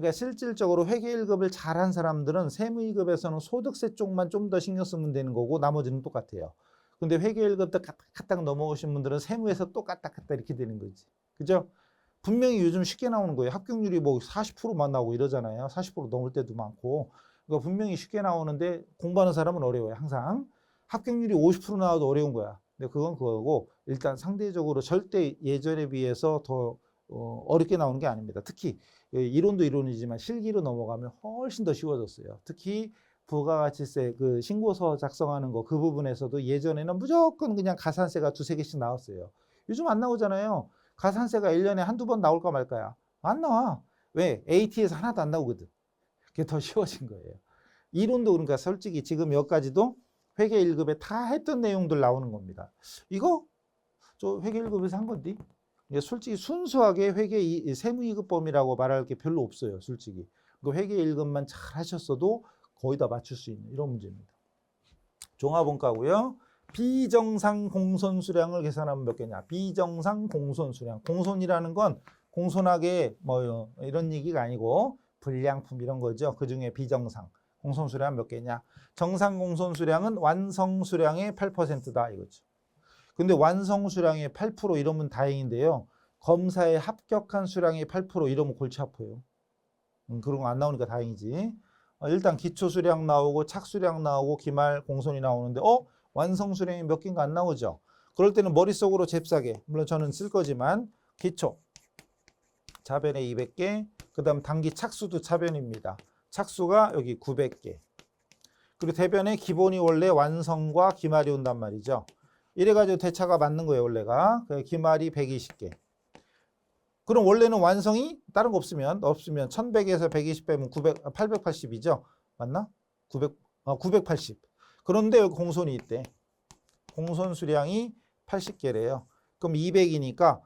그러니까 실질적으로 회계 1급을 잘한 사람들은 세무 2급에서는 소득세 쪽만 좀 더 신경 쓰면 되는 거고 나머지는 똑같아요. 근데 회계 1급도 까딱까딱 넘어오신 분들은 세무에서 또 까딱까딱 이렇게 되는 거지. 그죠? 분명히 요즘 쉽게 나오는 거예요. 합격률이 뭐 40%만 나오고 이러잖아요. 40% 넘을 때도 많고. 그러니까 분명히 쉽게 나오는데 공부하는 사람은 어려워요. 항상. 합격률이 50% 나와도 어려운 거야. 근데 그건 그거고 일단 상대적으로 절대 예전에 비해서 더 어렵게 나오는 게 아닙니다. 특히 이론도 이론이지만 실기로 넘어가면 훨씬 더 쉬워졌어요. 특히 부가가치세 그 신고서 작성하는 거 그 부분에서도 예전에는 무조건 그냥 가산세가 두세 개씩 나왔어요. 요즘 안 나오잖아요. 가산세가 1년에 한두 번 나올까 말까야. 안 나와. 왜? AT에서 하나도 안 나오거든. 그게 더 쉬워진 거예요. 이론도 그러니까 솔직히 지금 여기까지도 회계 1급에 다 했던 내용들 나오는 겁니다. 이거 저 회계 1급에서 한 건데 솔직히 순수하게 회계 세무 2급범이라고 말할 게 별로 없어요. 솔직히. 그 회계 1급만 잘 하셨어도 거의 다 맞출 수 있는 이런 문제입니다. 종합원가고요. 비정상 공손 수량을 계산하면 몇 개냐? 비정상 공손 수량. 공손이라는 건 공손하게 뭐 이런 얘기가 아니고 불량품 이런 거죠. 그중에 비정상 공손 수량 몇 개냐? 정상 공손 수량은 완성 수량의 8%다 이거죠. 근데 완성 수량의 8% 이러면 다행인데요. 검사에 합격한 수량의 8% 이러면 골치 아파요. 그런 거 안 나오니까 다행이지. 일단 기초 수량 나오고 착수량 나오고 기말 공손이 나오는데 완성 수량이 몇 개인가 안 나오죠. 그럴 때는 머릿속으로 잽싸게 물론 저는 쓸 거지만 기초 차변에 200개 그 다음 단기 착수도 차변입니다. 착수가 여기 900개 그리고 대변에 기본이 원래 완성과 기말이 온단 말이죠. 이래가지고 대차가 맞는 거예요. 원래가 기말이 120개 그럼 원래는 완성이 다른 거 없으면 1100에서 120 빼면 880이죠. 맞나? 980. 그런데 여기 공손이 있대. 공손 수량이 80개래요. 그럼 200이니까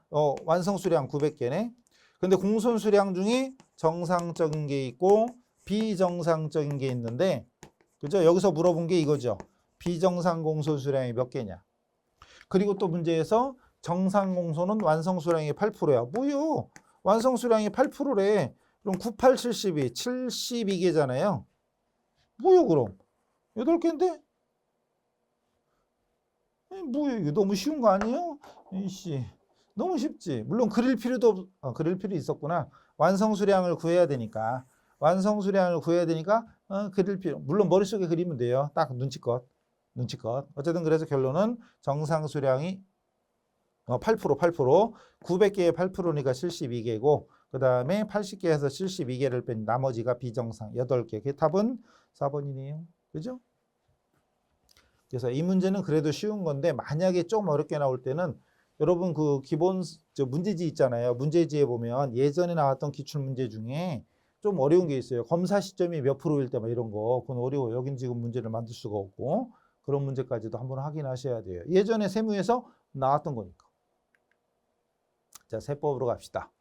완성 수량 900개네. 근데 공손 수량 중에 정상적인 게 있고 비정상적인 게 있는데 그죠? 여기서 물어본 게 이거죠. 비정상 공손 수량이 몇 개냐. 그리고 또 문제에서 정상 공손은 완성 수량이 8%야. 뭐요? 완성 수량이 8%래. 그럼 98, 72, 72개잖아요. 뭐요 그럼? 8개인데? 뭐요 이거 너무 쉬운 거 아니에요? 이씨. 너무 쉽지. 물론 그릴 필요도 그릴 필요 있었구나. 완성 수량을 구해야 되니까. 완성 수량을 구해야 되니까 그릴 필요. 물론 머릿속에 그리면 돼요. 딱 눈치껏. 어쨌든 그래서 결론은 정상 수량이 8%. 900개의 8%니까 72개고 그 다음에 80개에서 72개를 뺀 나머지가 비정상 8개. 그 답은 4번이네요. 그죠? 그래서 이 문제는 그래도 쉬운 건데 만약에 좀 어렵게 나올 때는 여러분 그 기본 문제지 있잖아요. 문제지에 보면 예전에 나왔던 기출문제 중에 좀 어려운 게 있어요. 검사 시점이 몇 프로일 때 막 이런 거. 그건 어려워요. 여긴 지금 문제를 만들 수가 없고 그런 문제까지도 한번 확인하셔야 돼요. 예전에 세무에서 나왔던 거니까. 자, 세법으로 갑시다.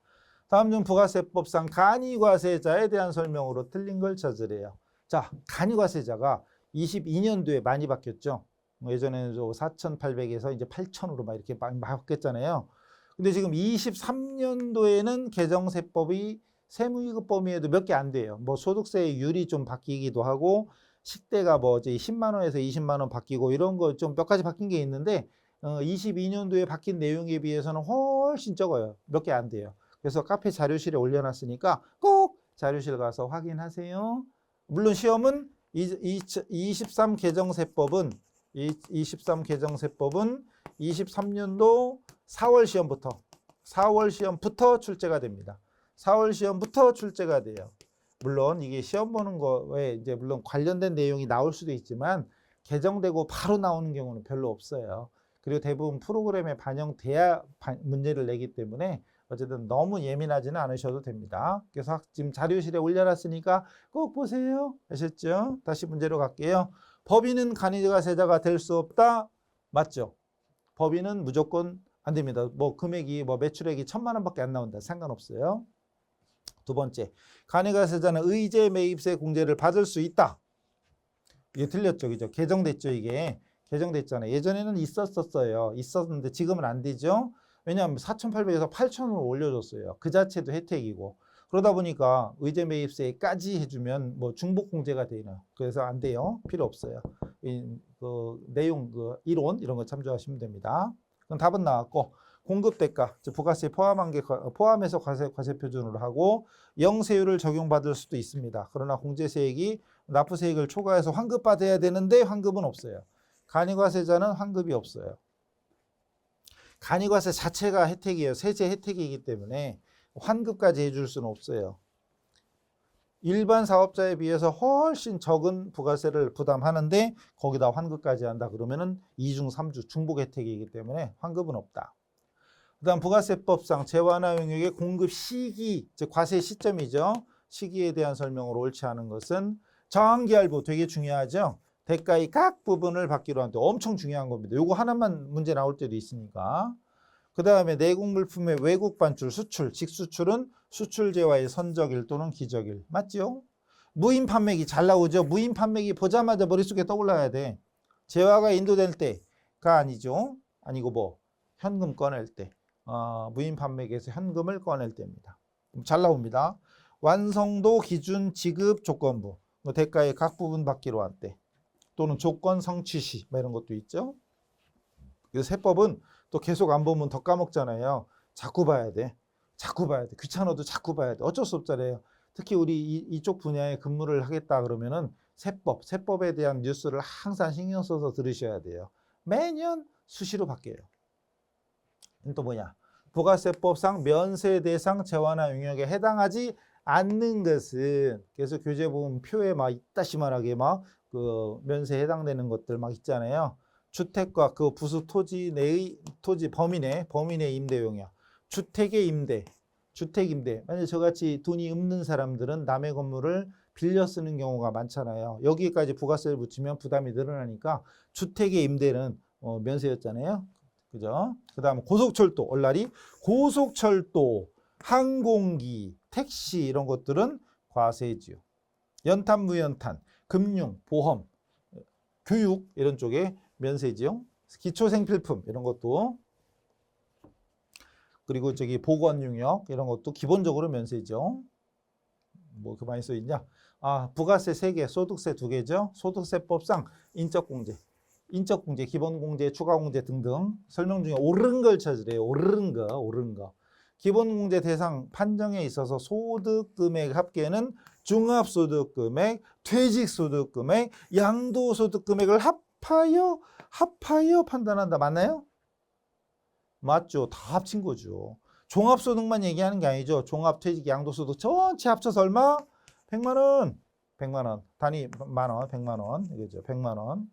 다음 중 부가세법상 간이과세자에 대한 설명으로 틀린 걸 찾으래요. 자, 간이과세자가 22년도에 많이 바뀌었죠. 예전에는 4,800에서 이제 8,000으로 막 이렇게 많이 바뀌었잖아요. 근데 지금 23년도에는 개정세법이 세무이급 범위에도 몇 개 안 돼요. 뭐 소득세의 율이 좀 바뀌기도 하고 식대가 뭐 이제 10만 원에서 20만 원 바뀌고 이런 거 좀 몇 가지 바뀐 게 있는데 22년도에 바뀐 내용에 비해서는 훨씬 적어요. 몇 개 안 돼요. 그래서 카페 자료실에 올려놨으니까 꼭 자료실 가서 확인하세요. 물론 시험은 23 개정세법은 23년도 4월 시험부터 출제가 됩니다. 4월 시험부터 출제가 돼요. 물론 이게 시험 보는 거에 이제 물론 관련된 내용이 나올 수도 있지만 개정되고 바로 나오는 경우는 별로 없어요. 그리고 대부분 프로그램에 반영돼야 문제를 내기 때문에 어쨌든 너무 예민하지는 않으셔도 됩니다. 그래서 지금 자료실에 올려놨으니까 꼭 보세요. 아셨죠? 다시 문제로 갈게요. 법인은 간이과세자가 될 수 없다. 맞죠? 법인은 무조건 안 됩니다. 뭐 금액이 뭐 매출액이 1,000만 원밖에 안 나온다. 상관없어요. 두 번째, 간이과세자는 의제 매입세 공제를 받을 수 있다. 이게 틀렸죠. 그죠? 개정됐죠. 이게. 개정됐잖아요. 예전에는 있었어요. 있었는데 지금은 안 되죠. 왜냐하면 4,800에서 8,000으로 올려줬어요. 그 자체도 혜택이고. 그러다 보니까 의제 매입세까지 해주면 뭐 중복공제가 되나요? 그래서 안 돼요. 필요 없어요. 그 내용, 그 이론 이런 거 참조하시면 됩니다. 그럼 답은 나왔고 공급대가, 즉 부가세 포함한 게 포함해서 과세 표준으로 하고 영세율을 적용받을 수도 있습니다. 그러나 공제세액이 납부세액을 초과해서 환급받아야 되는데 환급은 없어요. 간이과세자는 환급이 없어요. 간이과세 자체가 혜택이에요. 세제 혜택이기 때문에 환급까지 해줄 수는 없어요. 일반 사업자에 비해서 훨씬 적은 부가세를 부담하는데 거기다 환급까지 한다 그러면은 2중 3주 중복 혜택이기 때문에 환급은 없다. 그다음 부가세법상 재완화 용역의 공급 시기, 즉 과세 시점이죠. 시기에 대한 설명으로 옳지 않은 것은 정기할부 되게 중요하죠. 대가의 각 부분을 받기로 하는데 엄청 중요한 겁니다. 요거 하나만 문제 나올 때도 있으니까. 그 다음에 내국 물품의 외국 반출, 수출, 직수출은 수출제와의 선적일 또는 기적일. 맞죠? 무인 판매기 잘 나오죠? 무인 판매기 보자마자 머릿속에 떠올라야 돼. 재화가 인도될 때가 아니죠. 아니고 뭐 현금 꺼낼 때. 무인 판매기에서 현금을 꺼낼 때입니다. 잘 나옵니다. 완성도 기준 지급 조건부. 대가의 각 부분 받기로 한 때. 또는 조건 성취 시. 이런 것도 있죠. 그래서 세법은 또 계속 안 보면 더 까먹잖아요. 자꾸 봐야 돼. 자꾸 봐야 돼. 귀찮아도 자꾸 봐야 돼. 어쩔 수 없잖아요. 특히 우리 이쪽 분야에 근무를 하겠다 그러면은 세법에 대한 뉴스를 항상 신경 써서 들으셔야 돼요. 매년 수시로 바뀌어요. 또 뭐냐? 부가세법상 면세 대상 재완화 용역에 해당하지 않는 것은 그래서 교재 보면 표에 막 이따시만하게 막 그 면세에 해당되는 것들 막 있잖아요. 주택과 그 부수 토지 내의 토지 범위 내 임대 용역, 주택의 임대, 주택 임대. 만약 저같이 돈이 없는 사람들은 남의 건물을 빌려 쓰는 경우가 많잖아요. 여기까지 부가세를 붙이면 부담이 늘어나니까 주택의 임대는 면세였잖아요. 그죠? 그다음 고속철도, 얼라리 고속철도, 항공기, 택시 이런 것들은 과세지요. 연탄, 무연탄, 금융, 보험, 교육 이런 쪽에 면세지요. 기초생필품 이런 것도 그리고 저기 보건용역 이런 것도 기본적으로 면세죠. 뭐 그만히 써 있냐? 부가세 3개, 소득세 2개죠. 소득세법상 인적공제, 기본공제, 추가공제 등등 설명 중에 옳은 걸 찾으래요. 옳은 거. 기본공제 대상 판정에 있어서 소득금액 합계는 중합소득금액, 퇴직소득금액, 양도소득금액을 합하여 판단한다. 맞나요? 맞죠. 다 합친 거죠. 종합소득만 얘기하는 게 아니죠. 종합, 퇴직, 양도소득 전체 합쳐서 얼마? 100만 원. 100만 원. 단위 만원, 100만 원. 이거죠. 100만 원.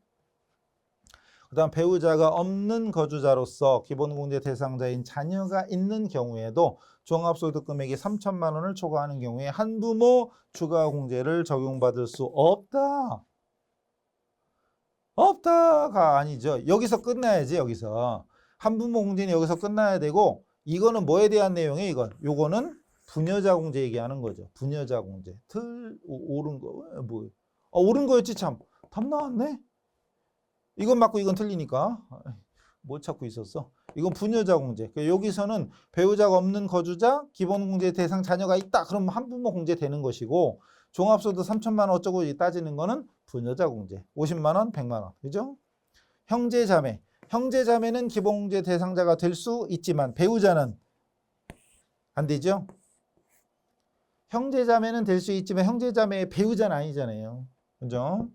그 다음 배우자가 없는 거주자로서 기본공제 대상자인 자녀가 있는 경우에도 종합소득 금액이 3천만 원을 초과하는 경우에 한부모 추가공제를 적용받을 수 없다. 없다가 아니죠. 여기서 끝나야지. 여기서. 한부모 공제는 여기서 끝나야 되고 이거는 뭐에 대한 내용이에요? 이건. 요거는 부녀자 공제 얘기하는 거죠. 부녀자 공제. 옳은 거. 뭐. 옳은 거였지 참. 답 나왔네. 이건 맞고 이건 틀리니까 뭐 찾고 있었어? 이건 부녀자 공제. 여기서는 배우자가 없는 거주자, 기본공제 대상 자녀가 있다. 그럼 한부모 공제 되는 것이고 종합소득 3천만 원 어쩌고 따지는 거는 부녀자 공제. 50만 원, 100만 원. 그죠? 형제자매. 형제자매는 기본공제 대상자가 될 수 있지만 배우자는 안 되죠? 형제자매는 될 수 있지만 형제자매의 배우자는 아니잖아요. 그죠?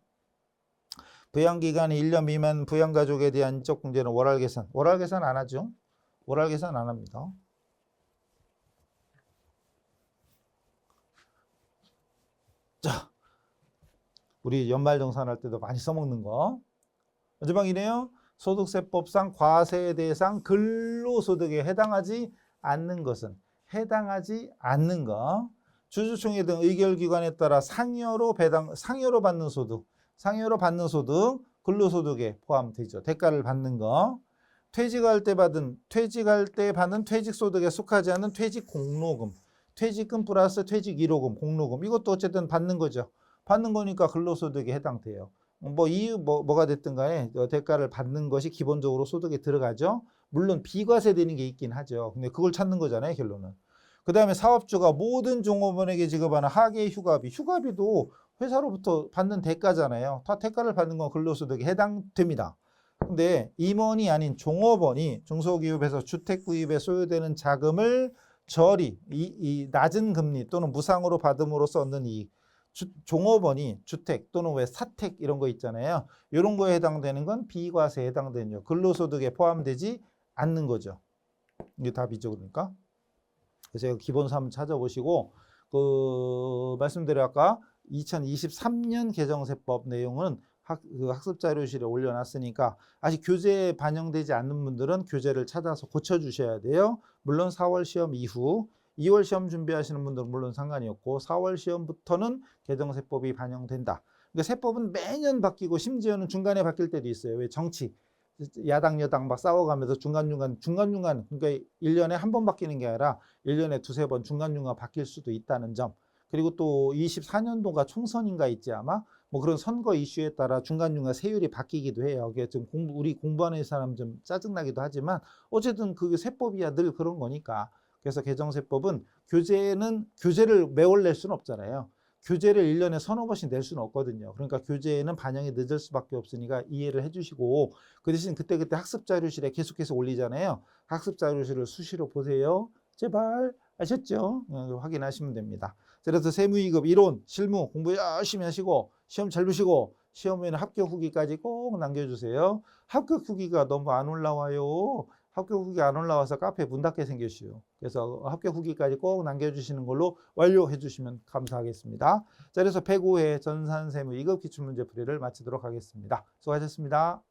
부양기간이 1년 미만 부양가족에 대한 인적공제는 월할계산. 월할계산 안 하죠. 월할계산 안 합니다. 자, 우리 연말정산할 때도 많이 써먹는 거. 마지막이네요. 소득세법상 과세 대상 근로소득에 해당하지 않는 것은 해당하지 않는 거. 주주총회 등 의결기관에 따라 상여로 받는 소득. 상여로 받는 소득, 근로소득에 포함되죠. 대가를 받는 거. 퇴직할 때 받는 퇴직소득에 속하지 않는 퇴직공로금. 퇴직금 플러스 퇴직 1호금, 공로금. 이것도 어쨌든 받는 거죠. 받는 거니까 근로소득에 해당돼요. 뭐가 됐든 간에 대가를 받는 것이 기본적으로 소득에 들어가죠. 물론 비과세되는 게 있긴 하죠. 근데 그걸 찾는 거잖아요, 결론은. 그 다음에 사업주가 모든 종업원에게 지급하는 하계 휴가비. 휴가비도 회사로부터 받는 대가잖아요. 다 대가를 받는 건 근로소득에 해당됩니다. 근데 임원이 아닌 종업원이 중소기업에서 주택 구입에 소요되는 자금을 저리, 이 낮은 금리 또는 무상으로 받음으로써 얻는 이익. 종업원이 주택 또는 왜 사택 이런 거 있잖아요. 이런 거에 해당되는 건 비과세에 해당되는 근로소득에 포함되지 않는 거죠. 이게 답이죠, 그러니까. 그래서 기본서 한번 찾아보시고 말씀드린 아까 2023년 개정세법 내용은 학습자료실에 올려놨으니까 아직 교재에 반영되지 않는 분들은 교재를 찾아서 고쳐주셔야 돼요. 물론 4월 시험 이후 2월 시험 준비하시는 분들은 물론 상관이 없고 4월 시험부터는 개정세법이 반영된다. 그러니까 세법은 매년 바뀌고 심지어는 중간에 바뀔 때도 있어요. 왜 정치, 야당 여당 막 싸워가면서 중간중간 그러니까 1년에 한 번 바뀌는 게 아니라 1년에 두세 번 중간중간 바뀔 수도 있다는 점. 그리고 또 24년도가 총선인가 있지 아마 뭐 그런 선거 이슈에 따라 중간중간 세율이 바뀌기도 해요. 그게 좀 우리 공부하는 사람 좀 짜증나기도 하지만 어쨌든 그게 세법이야 늘 그런 거니까. 그래서 개정세법은 교재를 매월 낼 수는 없잖아요. 교재를 1년에 서너 번씩 낼 수는 없거든요. 그러니까 교재에는 반영이 늦을 수밖에 없으니까 이해를 해주시고 그 대신 그때그때 학습자료실에 계속해서 올리잖아요. 학습자료실을 수시로 보세요. 제발 아셨죠? 확인하시면 됩니다. 그래서 세무이급 이론, 실무 공부 열심히 하시고 시험 잘 보시고 시험에는 합격 후기까지 꼭 남겨주세요. 합격 후기가 너무 안 올라와요. 합격 후기 안 올라와서 카페 문 닫게 생겼어요. 그래서 합격 후기까지 꼭 남겨주시는 걸로 완료해 주시면 감사하겠습니다. 자, 그래서 105회 전산세무 2급 기출문제풀이를 마치도록 하겠습니다. 수고하셨습니다.